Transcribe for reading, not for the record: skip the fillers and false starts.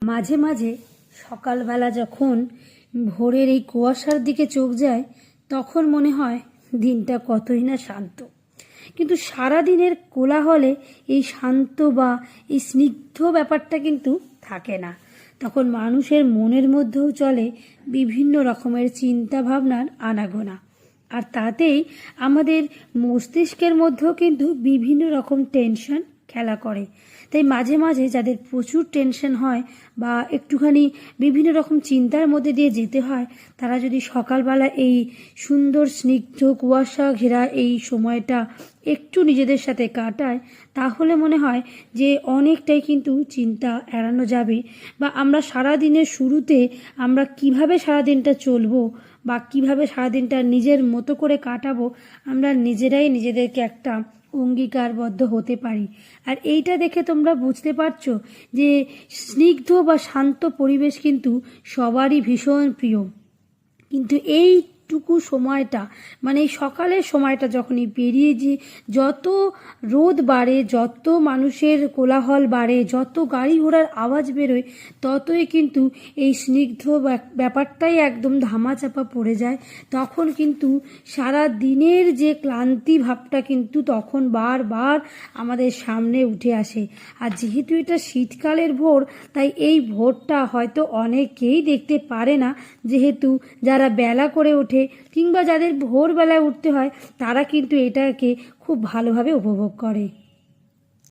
মাঝে মাঝে সকালবেলা যখন ভোরের এই কুয়াশার দিকে চোখ যায় তখন মনে হয় দিনটা কতই না শান্ত। কিন্তু সারাদিনের কোলাহলে এই শান্ত বা এই স্নিগ্ধ ব্যাপারটা কিন্তু থাকে না। তখন মানুষের মনের মধ্যেও চলে বিভিন্ন রকমের চিন্তা ভাবনার আনাগোনা, আর তাতেই আমাদের মস্তিষ্কের মধ্যেও কিন্তু বিভিন্ন রকম টেনশন খেলা করে। তাই মাঝে মাঝে যাদের প্রচুর টেনশন হয় বা একটুখানি বিভিন্ন রকম চিন্তার মধ্যে দিয়ে যেতে হয়, তারা যদি সকালবেলা এই সুন্দর স্নিগ্ধ কুয়াশা ঘেরা এই সময়টা একটু নিজেদের সাথে কাটায়, তাহলে মনে হয় যে অনেকটাই কিন্তু চিন্তা এড়ানো যাবে। বা আমরা সারাদিনের শুরুতে আমরা কিভাবে সারাদিনটা চলবো বা কিভাবে সারাদিনটা নিজের মতো করে কাটাবো, আমরা নিজেরাই নিজেদেরকে একটা অঙ্গীকারবদ্ধ হতে পারি। আর এইটা দেখে তোমরা বুঝতে পারছো যে স্নিগ্ধ বা শান্ত পরিবেশ কিন্তু সবারই ভীষণ প্রিয়। কিন্তু এইটুকু সময়টা, মানে এই সকালের সময়টা যখনই পেরিয়ে যে যত রোদ বাড়ে, যত মানুষের কোলাহল বাড়ে, যত গাড়ি ঘোড়ার আওয়াজ বেরোয়, ততই কিন্তু এই স্নিগ্ধ ব্যাপারটাই একদম ধামাচাপা পড়ে যায়। তখন কিন্তু সারা দিনের যে ক্লান্তি ভাবটা কিন্তু তখন বারবার আমাদের সামনে উঠে আসে। আর যেহেতু এটা শীতকালের ভোর, তাই এই ভোরটা হয়তো অনেকেই দেখতে পারে না, যেহেতু যারা বেলা করে ওঠে কিংবা যাদের ভোরবেলায় উঠতে হয় তারা কিন্তু এটাকে খুব ভালোভাবে উপভোগ করে।